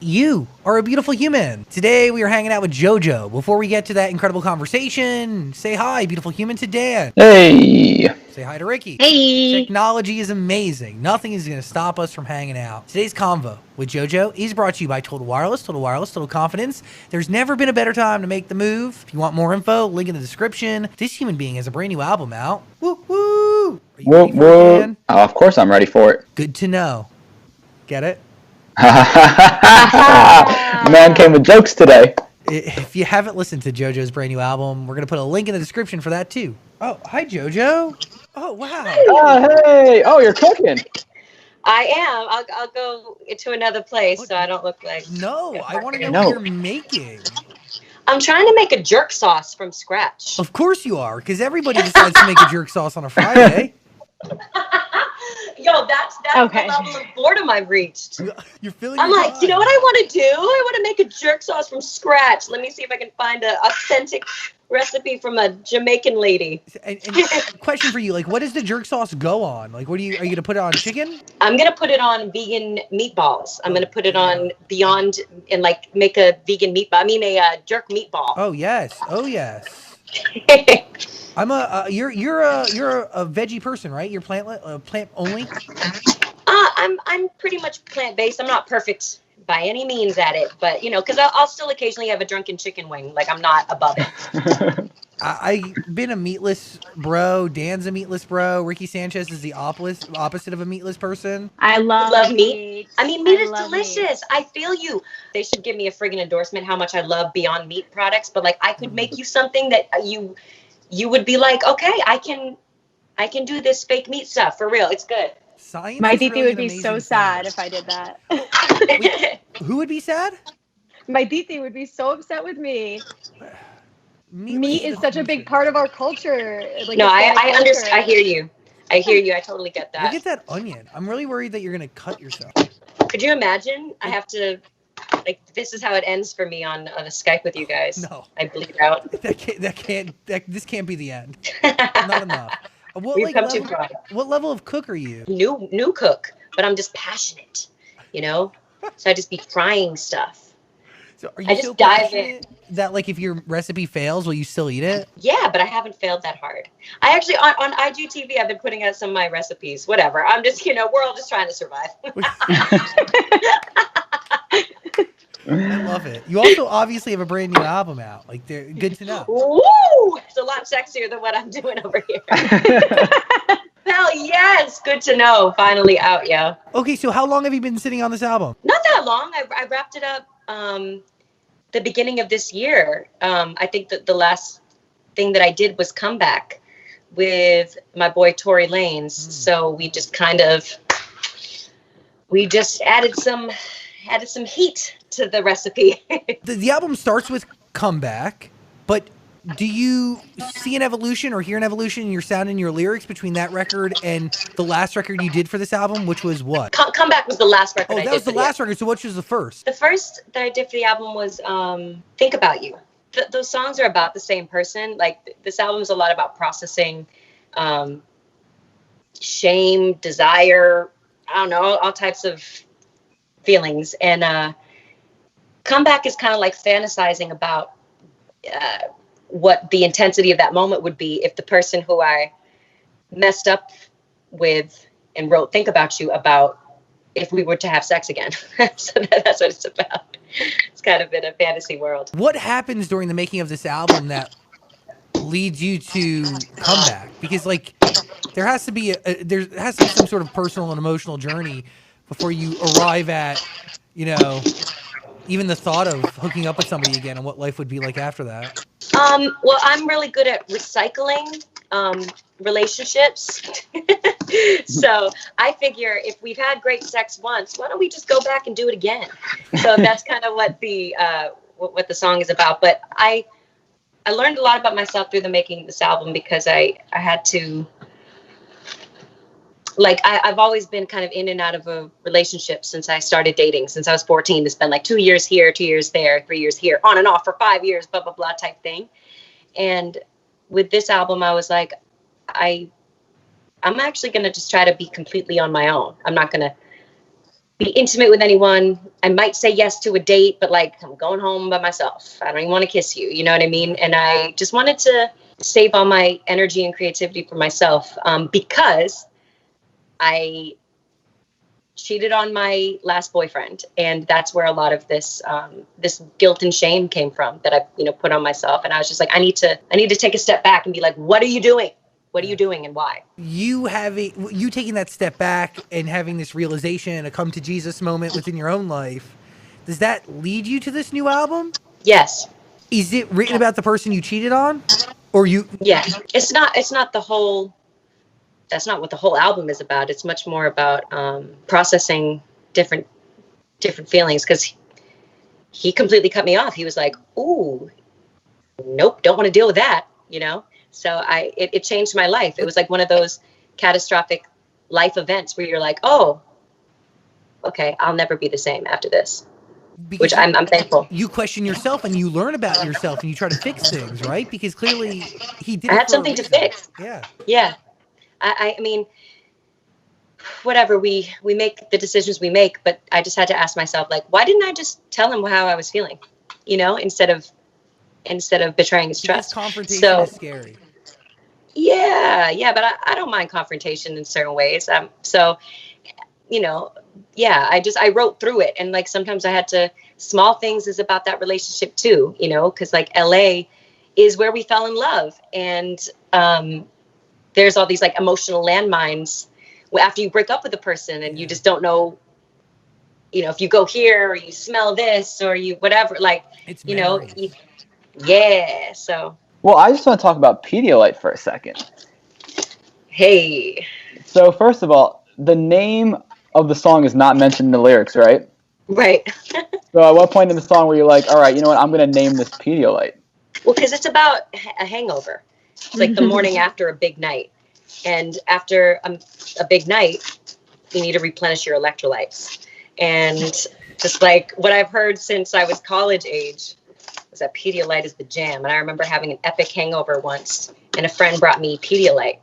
You are a beautiful human. Today we are hanging out with JoJo. Before we get to that incredible conversation, say hi, beautiful human, to Dan. Hey. Say hi to Ricky. Hey. Technology is amazing. Nothing is going to stop us from hanging out. Today's convo with JoJo is brought to you by Total Wireless, Total Confidence. There's never been a better time to make the move. If you want more info, link in the description. This human being has a brand new album out. Woo woo! Are you ready for it, Dan? Oh, of course I'm ready for it. Good to know. Get it? Man came with jokes today. If you haven't listened to JoJo's brand new album, we're going to put a link in the description for that too. Oh, hi JoJo. Oh, wow. Oh, hey. Oh, you're cooking. I am. I'll go to another place so I don't look like. No, I want to know No. what you're making. I'm trying to make a jerk sauce from scratch. Of course you are, because everybody decides to make a jerk sauce on a Friday. Yo, that's Okay. the level of boredom I've reached. You're feeling. I'm your like, time. you know what I want to do? I want to make a jerk sauce from scratch. Let me see if I can find an authentic recipe from a Jamaican lady. And question for you, like, what does the jerk sauce go on? Like, are you gonna put it on chicken? I'm gonna put it on vegan meatballs. I'm gonna put it on Beyond and like make a vegan meatball. I mean a jerk meatball. Oh yes, oh yes. I'm you're a veggie person, right? You're plant only. I'm pretty much plant-based. I'm not perfect by any means at it, but you know, because I'll still occasionally have a drunken chicken wing. Like I'm not above it. I've been a meatless bro. Dan's a meatless bro. Ricky Sanchez is the opposite of a meatless person. I love meat. I mean, meat is love delicious. I feel you. They should give me a friggin' endorsement how much I love Beyond Meat products, but like I could make you something that you would be like, okay, I can do this fake meat stuff for real. It's good. Science. My is Diti really would an be amazing so thing. sad if I did that. Who would be sad? My Diti would be so upset with me. Meatless Meat is the such a big future. part of our culture. Like No, Hispanic I understand. culture. I hear you. I hear you. I totally get Look that. at that onion. I'm really worried that you're gonna cut yourself. Could you imagine? I have to, like, this is how it ends for me on a Skype with you guys. No. I bleed out. This can't be the end. Not enough. We've come too far. What level of cook are you? New cook, but I'm just passionate, you know? So I just be trying stuff. So are I you just so dive passionate that like if your recipe fails, will you still eat it? Yeah, but I haven't failed that hard. I actually, on IGTV, I've been putting out some of my recipes. Whatever. I'm just, you know, we're all just trying to survive. I love it. You also obviously have a brand new album out. Like, they're good to know. Woo! It's a lot sexier than what I'm doing over here. Hell yes! Good to know. Finally out, yeah. Okay, so how long have you been sitting on this album? Not that long. I wrapped it up the beginning of this year. I think that the last thing that I did was Comeback with my boy Tory Lanez. So we just added some heat to the recipe. The album starts with Comeback, but do you see an evolution or hear an evolution in your sound and your lyrics between that record and the last record you did for this album, which was what? Comeback was the last record I did. That was for the last record. So which was the first? The first that I did for the album was Think About You. Those songs are about the same person. Like this album is a lot about processing shame, desire, I don't know, all types of feelings. And Comeback is kind of like fantasizing about what the intensity of that moment would be if the person who I messed up with and wrote Think About You about if we were to have sex again. So that's what it's about. It's kind of in a fantasy world. What happens during the making of this album that leads you to Comeback? Because like there has to be some sort of personal and emotional journey before you arrive at, you know, even the thought of hooking up with somebody again and what life would be like after that. Well, I'm really good at recycling relationships. So I figure if we've had great sex once, why don't we just go back and do it again? So that's kind of what the song is about. But I learned a lot about myself through the making of this album because I had to, like, I've always been kind of in and out of a relationship since I started dating, since I was 14. It's been like 2 years here, 2 years there, 3 years here, on and off for 5 years, blah, blah, blah type thing. And with this album, I was like, I'm actually going to just try to be completely on my own. I'm not going to be intimate with anyone. I might say yes to a date, but like I'm going home by myself. I don't even want to kiss you. You know what I mean? And I just wanted to save all my energy and creativity for myself, because I cheated on my last boyfriend, and that's where a lot of this this guilt and shame came from that I put on myself. And I was just like, I need to take a step back and be like, what are you doing? What are you doing, and why? You taking that step back and having this realization, a come to Jesus moment within your own life, does that lead you to this new album? Yes. Is it written about the person you cheated on, or you? Yeah. It's not the whole. That's not what the whole album is about. It's much more about processing different feelings, because he completely cut me off. He was like, "Ooh, nope, don't want to deal with that," So it changed my life. It was like one of those catastrophic life events where you're like, "Oh, okay, I'll never be the same after this," Because which I'm thankful. you question yourself and you learn about yourself and you try to fix things, right? Because clearly he did I it had for a something to reason. fix. Yeah. Yeah. I mean, whatever, we make the decisions we make, but I just had to ask myself, like, why didn't I just tell him how I was feeling, instead of betraying his Because trust. confrontation So is scary. yeah, but I don't mind confrontation in certain ways. So yeah, I wrote through it, and like sometimes I had to. Small things is about that relationship too, because like LA is where we fell in love, and there's all these like emotional landmines after you break up with a person, and you just don't know, if you go here or you smell this or you whatever, like, It's memories. yeah. So Well, I just want to talk about Pedialyte for a second. hey, So first of all, the name of the song is not mentioned in the lyrics, right? right. So at what point in the song were you like, all right, you know what, I'm going to name this Pedialyte? Well, because it's about a hangover. It's like the morning after a big night, and after a big night, you need to replenish your electrolytes. And just like what I've heard since I was college age was that Pedialyte is the jam. And I remember having an epic hangover once, and a friend brought me Pedialyte.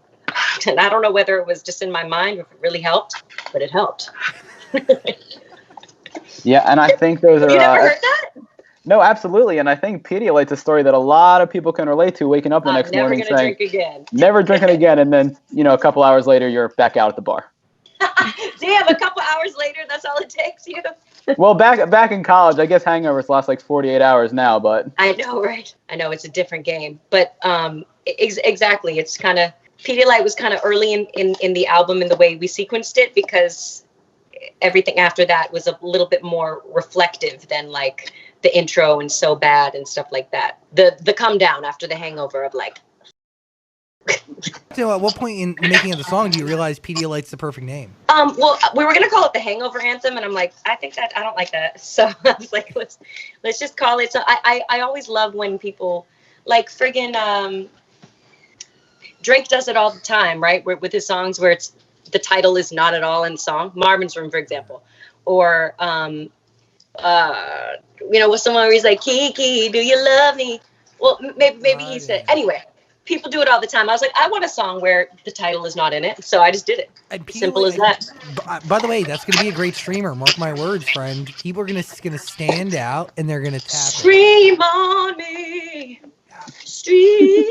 And I don't know whether it was just in my mind or if it really helped, but it helped. Yeah, and I think those are... You never heard that? No, absolutely. And I think Pedialyte's a story that a lot of people can relate to, waking up the I'm next never morning going to saying, drink again. never drinking again. And then, a couple hours later, you're back out at the bar. Damn, a couple hours later, that's all it takes you. Well, back in college, I guess hangovers last like 48 hours now, but... I know, right? I know, it's a different game. But exactly, it's kind of... Pedialyte was kind of early in the album in the way we sequenced it, because everything after that was a little bit more reflective than like the intro and So Bad and stuff like that. The come down after the hangover of like... So at what point in the making of the song do you realize Pedialyte's the perfect name? Well, we were gonna call it the Hangover Anthem, and I'm like, I don't like that. So I was like, let's just call it. So I always love when people like friggin' Drake does it all the time, right? With his songs where it's the title is not at all in the song. Marvin's Room, for example, or with someone where he's like, Kiki, do you love me? Well, maybe he said anyway. People do it all the time. I was like, I want a song where the title is not in it, so I just did it. Simple as that. By the way, that's going to be a great streamer. Mark my words, friend. People are going to stand out and they're going to tap Stream on me. Stream.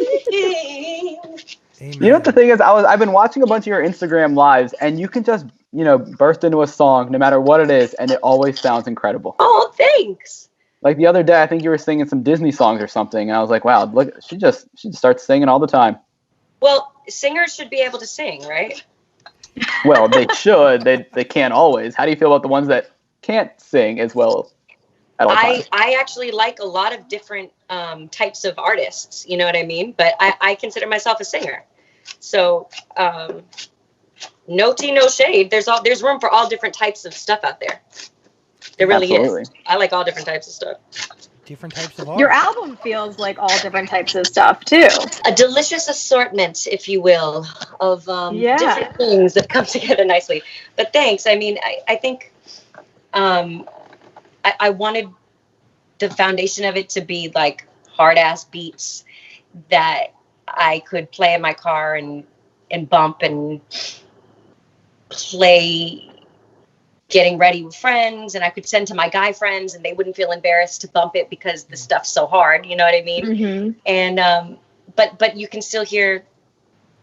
Amen. You know what the thing is? I've been watching a bunch of your Instagram lives, and you can just, burst into a song no matter what it is, and it always sounds incredible. Oh, thanks. Like the other day, I think you were singing some Disney songs or something, and I was like, wow, look, she just starts singing all the time. Well, singers should be able to sing, right? Well, they should. They can't always. How do you feel about the ones that can't sing as well at all times? I actually like a lot of different types of artists, you know what I mean? But I consider myself a singer. So no tea, no shade. There's room for all different types of stuff out there. There really is. I like all different types of stuff. Different types of art. Your album feels like all different types of stuff too. A delicious assortment, if you will, of different things that come together nicely. But thanks. I mean, I think I wanted the foundation of it to be like hard ass beats that I could play in my car and bump and play getting ready with friends, and I could send to my guy friends and they wouldn't feel embarrassed to bump it because the stuff's so hard, you know what I mean? Mm-hmm. And but you can still hear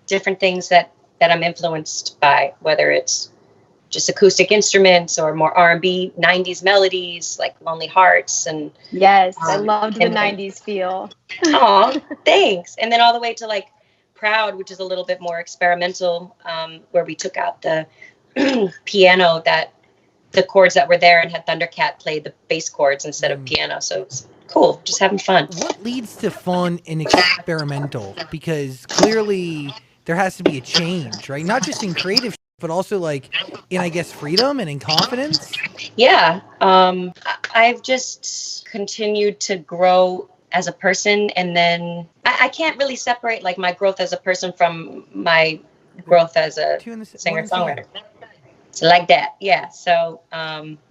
different things that I'm influenced by, whether it's just acoustic instruments or more R&B 90s melodies like Lonely Hearts. And yes, I loved the 90s feel. Oh, thanks. And then all the way to like Proud, which is a little bit more experimental, where we took out the piano, that the chords that were there, and had Thundercat play the bass chords instead of piano. So it's cool, just having fun. What leads to fun and experimental? Because clearly there has to be a change, right? Not just in creative, but also like in, I guess, freedom and in confidence. Yeah, I've just continued to grow as a person, and then I can't really separate like my growth as a person from my growth as a singer-songwriter. So like that, yeah. So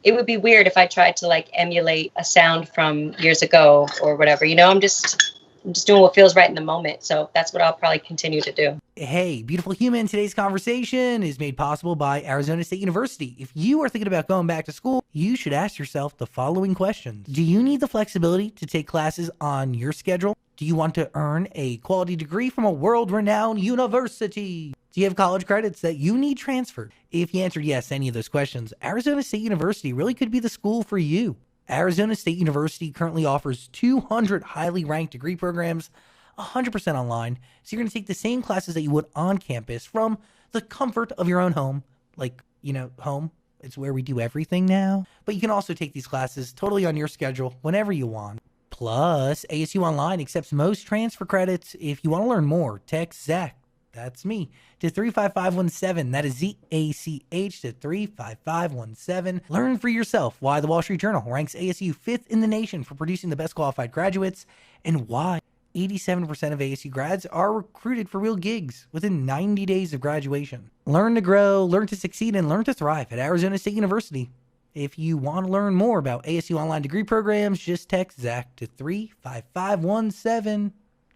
it would be weird if I tried to like emulate a sound from years ago or whatever. You know, I'm just doing what feels right in the moment. So that's what I'll probably continue to do. Hey, beautiful human, today's conversation is made possible by Arizona State University. If you are thinking about going back to school, you should ask yourself the following questions. Do you need the flexibility to take classes on your schedule? Do you want to earn a quality degree from a world-renowned university? Do you have college credits that you need transferred? If you answered yes to any of those questions, Arizona State University really could be the school for you. Arizona State University currently offers 200 highly ranked degree programs, 100% online, so you're going to take the same classes that you would on campus from the comfort of your own home. Like, you know, home, it's where we do everything now. But you can also take these classes totally on your schedule whenever you want. Plus, ASU Online accepts most transfer credits. If you want to learn more, text Zach, that's me, to 35517. That is ZACH to 35517. Learn for yourself why the Wall Street Journal ranks ASU 5th in the nation for producing the best qualified graduates, and why 87% of ASU grads are recruited for real gigs within 90 days of graduation. Learn to grow, learn to succeed, and learn to thrive at Arizona State University. If you want to learn more about ASU online degree programs, just text Zach to 35517.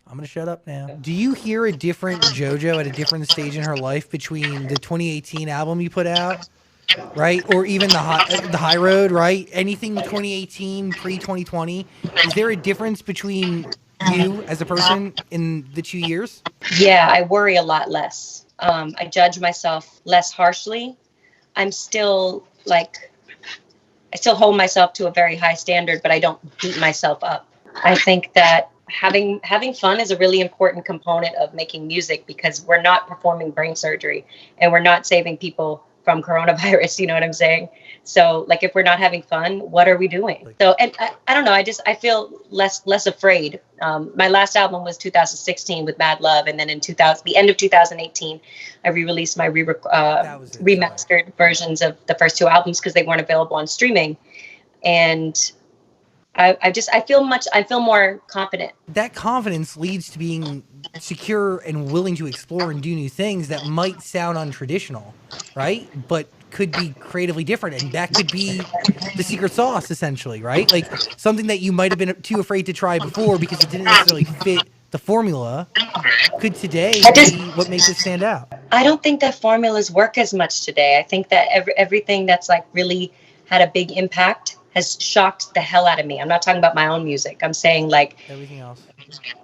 I'm going to shut up now. Do you hear a different JoJo at a different stage in her life between the 2018 album you put out, right? Or even the high road, right? Anything 2018, pre-2020. Is there a difference between you as a person in the 2 years? Yeah, I worry a lot less. I judge myself less harshly. I'm still like, I still hold myself to a very high standard, but I don't beat myself up. I think that having fun is a really important component of making music, because we're not performing brain surgery and we're not saving people from coronavirus. You know what I'm saying? So like, if we're not having fun, what are we doing? So, and I don't know, I feel less afraid. My last album was 2016 with Mad Love. And then in the end of 2018, I re-released my remastered versions of the first two albums because they weren't available on streaming. And I feel more confident. That confidence leads to being secure and willing to explore and do new things that might sound untraditional, right? But could be creatively different. And that could be the secret sauce, essentially, right? Like something that you might have been too afraid to try before because it didn't necessarily fit the formula could today be what makes it stand out. I don't think that formulas work as much today. I think that everything that's like really had a big impact has shocked the hell out of me. I'm not talking about my own music. I'm saying like everything else.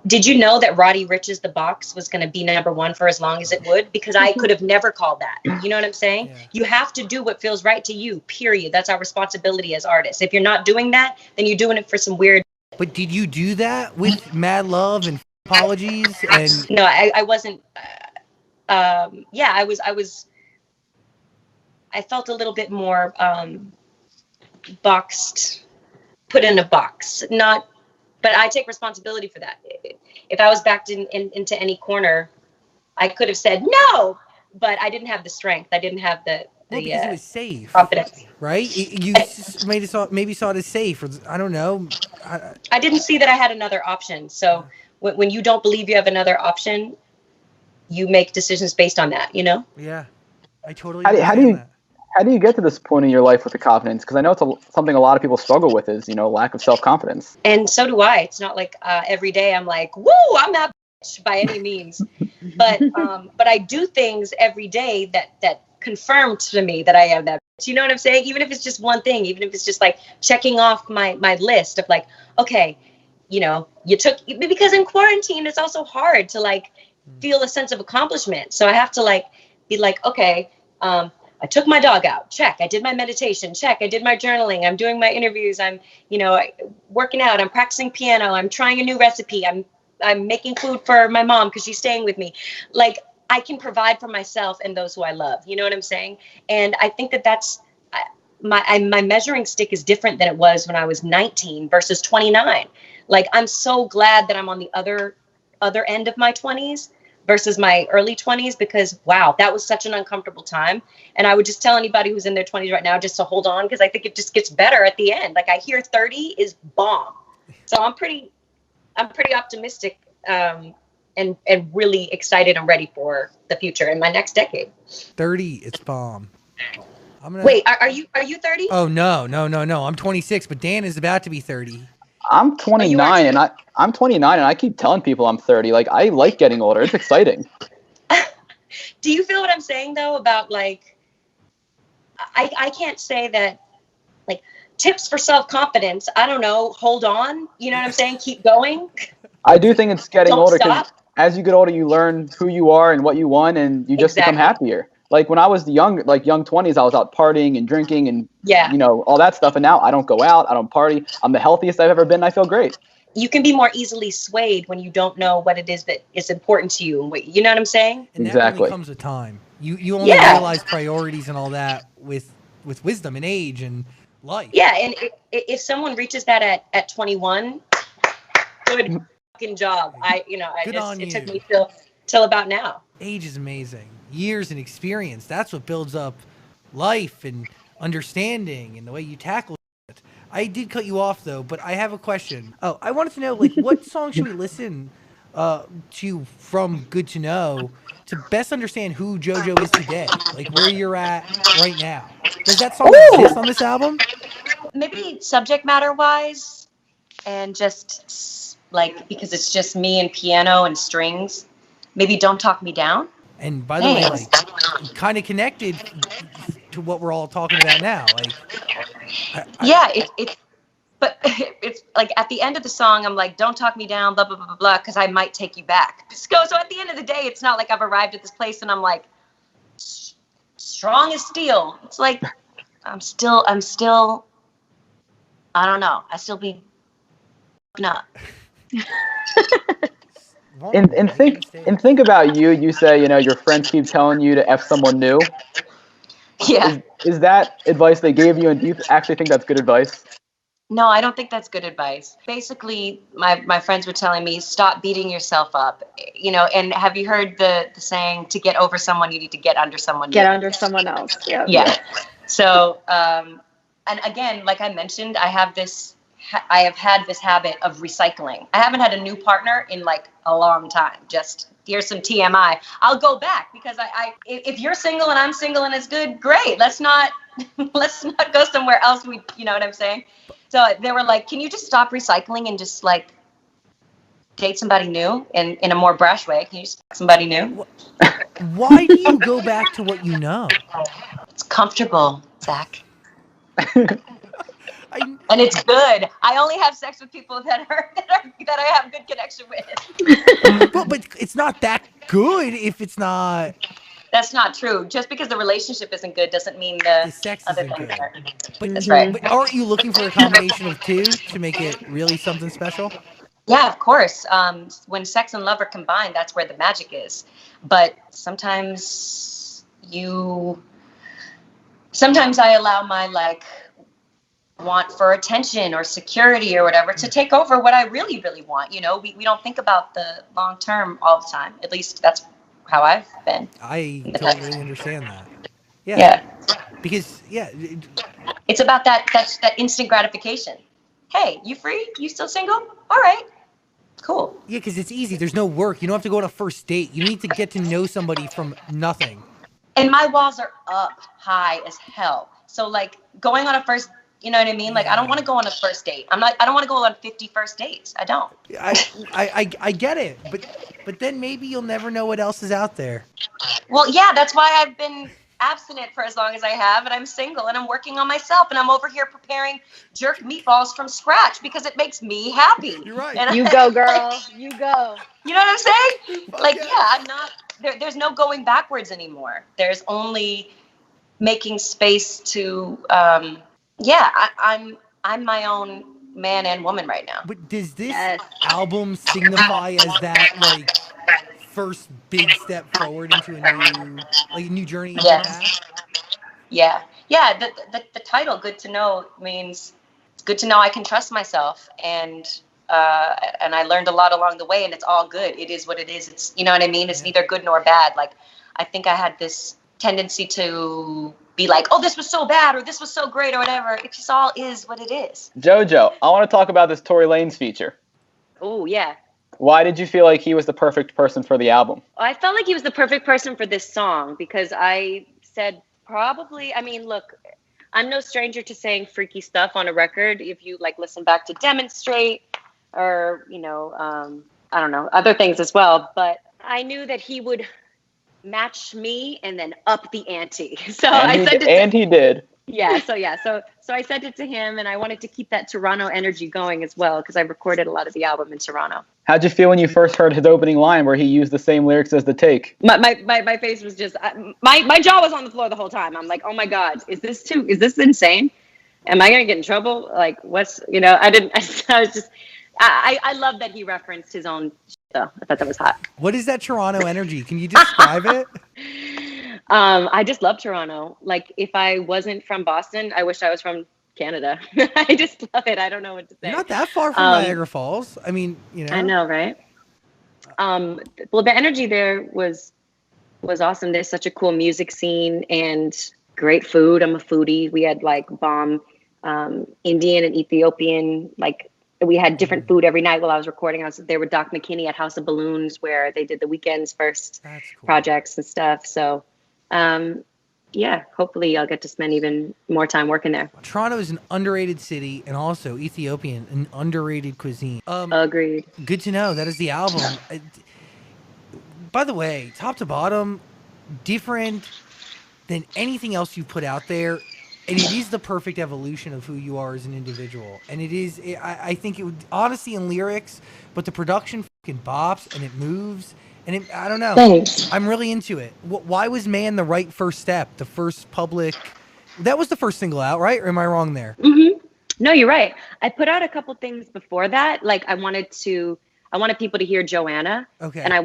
Did you know that Roddy Ricch's The Box was going to be #1 for as long as it would? Because I could have never called that. You know what I'm saying? Yeah. You have to do what feels right to you, period. That's our responsibility as artists. If you're not doing that, then you're doing it for some weird. But did you do that with Mad Love and Apologies? And no, I wasn't. Yeah, I was. I felt a little bit more boxed, put in a box. Not, but I take responsibility for that. If I was backed into any corner, I could have said no, but I didn't have the strength. I didn't have the because it was safe, confidence. Right? You maybe saw it as safe, or I don't know. I didn't see that I had another option. So when you don't believe you have another option, you make decisions based on that. You know? Yeah, I totally. How do you get to this point in your life with the confidence? Because I know it's something a lot of people struggle with is, lack of self-confidence. And so do I. It's not like every day I'm like, woo, I'm that bitch by any means. But I do things every day that confirm to me that I am that bitch. You know what I'm saying? Even if it's just one thing, even if it's just like checking off my list of like, okay, you took, because in quarantine it's also hard to like feel a sense of accomplishment. So I have to like be like, okay, I took my dog out, check. I did my meditation, check. I did my journaling. I'm doing my interviews. I'm, working out. I'm practicing piano. I'm trying a new recipe. I'm making food for my mom because she's staying with me. Like, I can provide for myself and those who I love. You know what I'm saying? And I think that's my measuring stick is different than it was when I was 19 versus 29. Like, I'm so glad that I'm on the other end of my 20s versus my early 20s, because wow, that was such an uncomfortable time. And I would just tell anybody who's in their 20s right now just to hold on, because I think it just gets better at the end. Like, I hear 30 is bomb. So I'm pretty optimistic, and really excited and ready for the future in my next decade. 30, it's bomb. Wait, are you 30? Oh, no. I'm 26, but Dan is about to be 30. I'm 29, and I'm 29, and I keep telling people I'm 30. Like, I like getting older. It's exciting. Do you feel what I'm saying though about like, I can't say that, like, tips for self-confidence, I don't know, hold on, you know what I'm saying? Keep going. I do think it's getting older, because stop. as you get older, you learn who you are and what you want, and you just become happier. Like, when I was young 20s, I was out partying and drinking and, all that stuff. And now I don't go out. I don't party. I'm the healthiest I've ever been. And I feel great. You can be more easily swayed when you don't know what it is that is important to you. And you know what I'm saying? And exactly. That only comes with time. You only realize priorities and all that with wisdom and age and life. Yeah, and if someone reaches that at 21, good fucking job. It took me till about now. Age is amazing. Years and experience. That's what builds up life and understanding and the way you tackle it. I did cut you off though, but I have a question. Oh, I wanted to know, like, what song should we listen to from Good to Know to best understand who JoJo is today? Like, where you're at right now. Does that song exist on this album? Maybe subject matter wise, and just like, because it's just me and piano and strings. Maybe Don't Talk Me Down. And by the way, like, kind of connected to what we're all talking about now. Like, but it's like at the end of the song, I'm like, don't talk me down, blah, blah, blah, blah, blah, because I might take you back. So at the end of the day, it's not like I've arrived at this place and I'm like, strong as steel. It's like, I'm still, I don't know. I still be not. And think about you. You say, your friends keep telling you to F someone new. Yeah. Is that advice they gave you, and do you actually think that's good advice? No, I don't think that's good advice. Basically, my friends were telling me, stop beating yourself up. And have you heard the saying, to get over someone, you need to get under someone. Get under someone else. Yeah. So, and again, like I mentioned, I have had this habit of recycling. I haven't had a new partner in like a long time. Just here's some TMI. I'll go back because if you're single and I'm single and it's good, great. Let's not go somewhere else. You know what I'm saying? So they were like, can you just stop recycling and just like date somebody new in a more brash way? Can you just date somebody new? Why do you go back to what you know? It's comfortable, Zach. And it's good. I only have sex with people that I have good connection with. But it's not that good if it's not. That's not true. Just because the relationship isn't good doesn't mean the sex other isn't things good. are. But that's right. But aren't you looking for a combination of two to make it really something special? Yeah, of course. When sex and love are combined, that's where the magic is. But sometimes I allow my want for attention or security or whatever to take over what I really, really want. We don't think about the long term all the time. At least that's how I've been. I totally understand that. Yeah. Because it's about that instant gratification. Hey, you free? You still single? All right. Cool. Yeah, because it's easy. There's no work. You don't have to go on a first date. You need to get to know somebody from nothing. And my walls are up high as hell. So going on a first, you know what I mean? I don't want to go on a first date. I don't want to go on 50 first dates. I don't. I get it. But then maybe you'll never know what else is out there. Well, yeah, that's why abstinent for as long as I have, and I'm single, and I'm working on myself, and I'm over here preparing jerk meatballs from scratch because it makes me happy. You're right. And You go, girl. You go. You know what I'm saying? Like, yeah. yeah, I'm not. There's no going backwards anymore. There's only making space to. I'm my own man and woman right now. But does this Yes. album signify as that like first big step forward into a new journey in your path? Yeah. The title "Good to Know" means it's good to know I can trust myself, and I learned a lot along the way, and it's all good. It is what it is. It's, you know what I mean. It's neither good nor bad. Like, I think I had this tendency to be like, oh, this was so bad, or this was so great, or whatever. It just all is what it is. JoJo, I want to talk about this Tory Lanez feature. Oh, yeah. Why did you feel like he was the perfect person for the album? I felt like he was the perfect person for this song because I said probably, I mean, look, I'm no stranger to saying freaky stuff on a record. If you like listen back to Demonstrate or, I don't know, other things as well. But I knew that he would match me and then up the ante. So he did. Yeah. So I sent it to him, and I wanted to keep that Toronto energy going as well because I recorded a lot of the album in Toronto. How'd you feel when you first heard his opening line where he used the same lyrics as The Take? My face was just, my jaw was on the floor the whole time. I'm like, oh my God, is this insane? Am I going to get in trouble? Like, I love that he referenced his own shit, though. I thought that was hot. What is that Toronto energy? Can you describe it? I just love Toronto. Like, if I wasn't from Boston, I wish I was from Canada. I just love it. I don't know what to say. You're not that far from Niagara Falls. I mean, I know, right? Well, the energy there was awesome. There's such a cool music scene and great food. I'm a foodie. We had like bomb Indian and Ethiopian, like we had different food every night while I was recording. I was there with Doc McKinney at House of Balloons where they did the Weeknd's first projects and stuff. So, hopefully I'll get to spend even more time working there. Toronto is an underrated city, and also Ethiopian, an underrated cuisine. Agreed. Good to know. That is the album. By the way, top to bottom, different than anything else you've put out there. And it is the perfect evolution of who you are as an individual. And it is, I think it would, honesty in lyrics, but the production fucking bops and it moves. And I don't know. Thanks. I'm really into it. Why was Man the right first step? The first public, that was the first single out, right? Or am I wrong there? Mm-hmm. No, you're right. I put out a couple things before that. Like I wanted people to hear Joanna. Okay. And I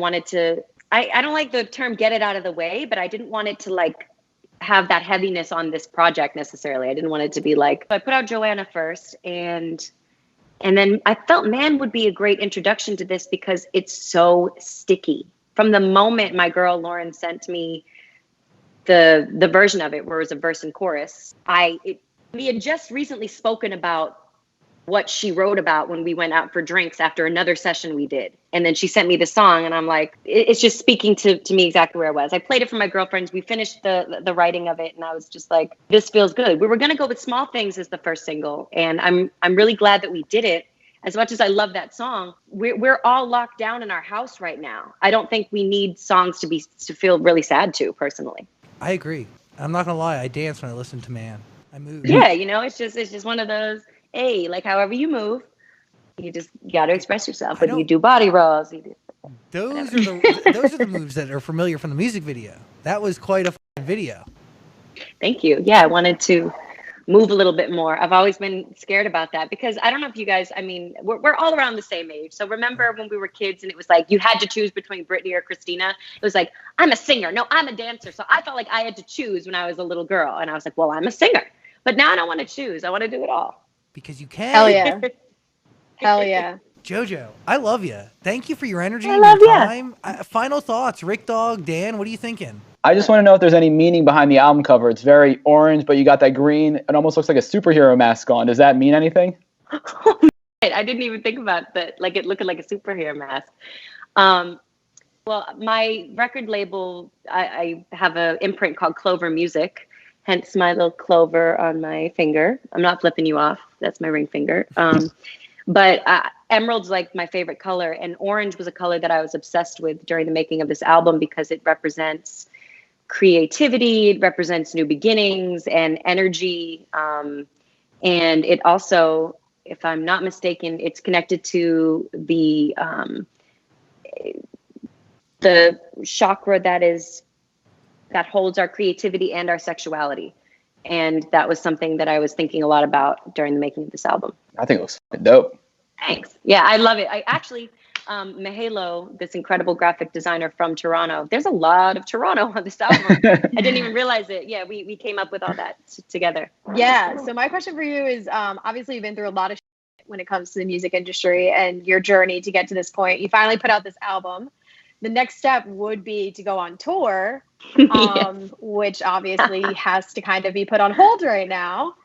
don't like the term get it out of the way, but I didn't want it to like have that heaviness on this project necessarily. I didn't want it to be like, I put out Joanna first and then I felt Man would be a great introduction to this because it's so sticky. From the moment my girl Lauren sent me the version of it where it was a verse and chorus, we had just recently spoken about what she wrote about when we went out for drinks after another session we did. And then she sent me the song and I'm like, it's just speaking to me exactly where I was. I played it for my girlfriends. We finished the writing of it and I was just like, this feels good. We were going to go with Small Things as the first single. And I'm really glad that we did it. As much as I love that song, we're all locked down in our house right now. I don't think we need songs to feel really sad to, personally. I agree. I'm not going to lie. I dance when I listen to Man. I move. Yeah, it's just one of those, hey, like however you move, you got to express yourself. But you do body rolls. Those are the moves that are familiar from the music video. That was quite a video. Thank you. Yeah, I wanted to move a little bit more. I've always been scared about that because I don't know if you guys, I mean, we're all around the same age. So remember when we were kids and it was like you had to choose between Britney or Christina? It was like, I'm a singer. No, I'm a dancer. So I felt like I had to choose when I was a little girl. And I was like, well, I'm a singer. But now I don't want to choose. I want to do it all. Because you can. Hell yeah. Hell yeah. JoJo, I love you. Thank you for your energy and your time. Final thoughts, Rick Dog, Dan, what are you thinking? I just want to know if there's any meaning behind the album cover. It's very orange, but you got that green. It almost looks like a superhero mask on. Does that mean anything? I didn't even think about that. Like it looking like a superhero mask. Well, my record label, I have an imprint called Clover Music, hence my little clover on my finger. I'm not flipping you off. That's my ring finger. But emerald's like my favorite color, and orange was a color that I was obsessed with during the making of this album because it represents creativity. It represents new beginnings and energy. And it also, if I'm not mistaken, it's connected to the chakra that holds our creativity and our sexuality. And that was something that I was thinking a lot about during the making of this album. I think it looks dope. Thanks. Yeah, I love it. I actually, Mahalo, this incredible graphic designer from Toronto, there's a lot of Toronto on this album. I didn't even realize it. Yeah, we came up with all that together. Yeah. So my question for you is, obviously you've been through a lot of shit when it comes to the music industry and your journey to get to this point. You finally put out this album. The next step would be to go on tour, which obviously has to kind of be put on hold right now.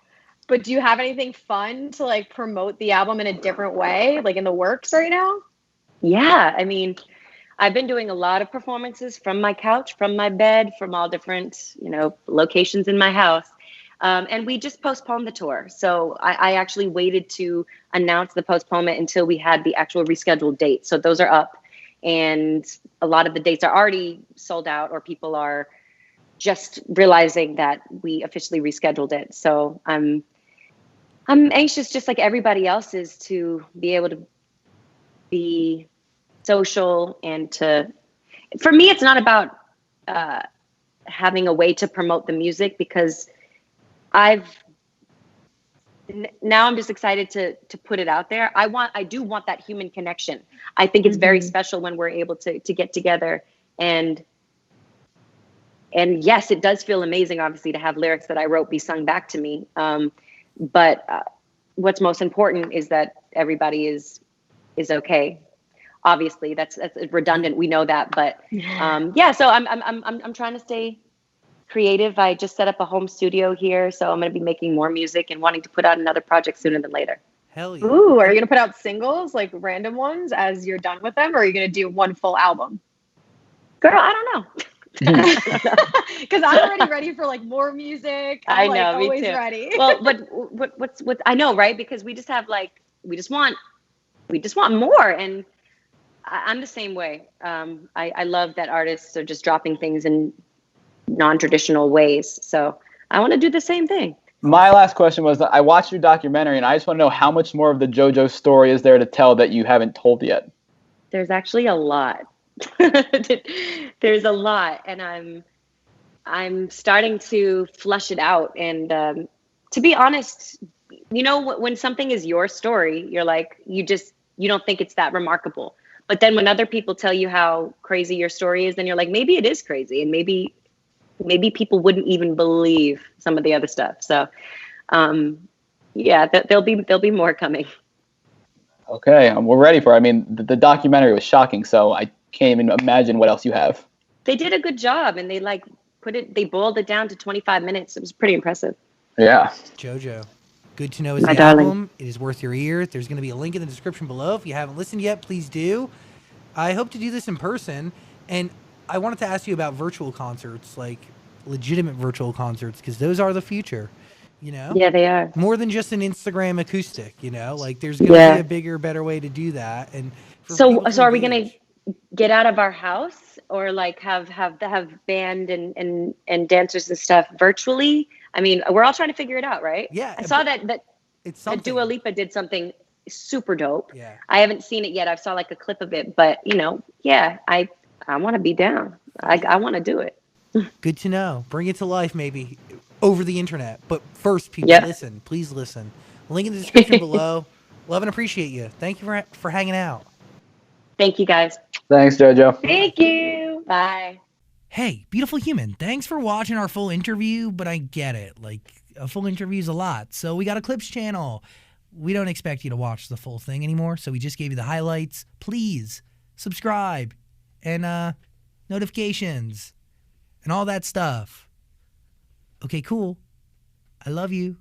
But do you have anything fun to like promote the album in a different way, like in the works right now? Yeah, I mean, I've been doing a lot of performances from my couch, from my bed, from all different, locations in my house. And we just postponed the tour. So I actually waited to announce the postponement until we had the actual rescheduled date. So those are up. And a lot of the dates are already sold out, or people are just realizing that we officially rescheduled it. So I'm anxious, just like everybody else is, to be able to be social and for me, it's not about having a way to promote the music, because now I'm just excited to put it out there. I do want that human connection. I think it's very special when we're able to get together, and yes, it does feel amazing, obviously, to have lyrics that I wrote be sung back to me. But what's most important is that everybody is okay. Obviously, that's redundant. We know that, but so I'm trying to stay creative. I just set up a home studio here, so I'm going to be making more music and wanting to put out another project sooner than later. Hell yeah. Ooh, are you going to put out singles, like random ones, as you're done with them, or are you going to do one full album? Girl, I don't know. Because I'm already ready for like more music. I'm always ready. Well, what's I know, right? Because we just want more, and I'm the same way. I love that artists are just dropping things in non-traditional ways. So I want to do the same thing. My last question was that I watched your documentary, and I just want to know how much more of the JoJo story is there to tell that you haven't told yet? There's actually a lot. There's a lot, and I'm starting to flush it out. And to be honest, when something is your story, you're like, you don't think it's that remarkable. But then when other people tell you how crazy your story is, then you're like, maybe it is crazy, and maybe people wouldn't even believe some of the other stuff. So, there'll be more coming. Okay, we're ready for it. I mean, the documentary was shocking, so I can't even imagine what else you have. They did a good job, and they boiled it down to 25 minutes. It was pretty impressive. Yeah. JoJo, good to know is My the darling. album. It is worth your ear. There's going to be a link in the description below. If you haven't listened yet, please do. I hope to do this in person, and I wanted to ask you about virtual concerts, like legitimate virtual concerts, because those are the future. Yeah, they are. More than just an Instagram acoustic. Like there's going to be a bigger, better way to do that. And so are we going to get out of our house, or like have band and dancers and stuff virtually? I mean, we're all trying to figure it out, right? Yeah. I saw that Dua Lipa did something super dope. Yeah. I haven't seen it yet. I saw like a clip of it, but I want to be down. I want to do it. Good to know. Bring it to life, maybe over the internet. But first, people, listen. Please listen. Link in the description below. Love and appreciate you. Thank you for hanging out. Thank you, guys. Thanks, JoJo. Thank you. Bye. Hey, beautiful human. Thanks for watching our full interview, but I get it. Like, a full interview is a lot. So we got a clips channel. We don't expect you to watch the full thing anymore, so we just gave you the highlights. Please subscribe and notifications and all that stuff. Okay, cool. I love you.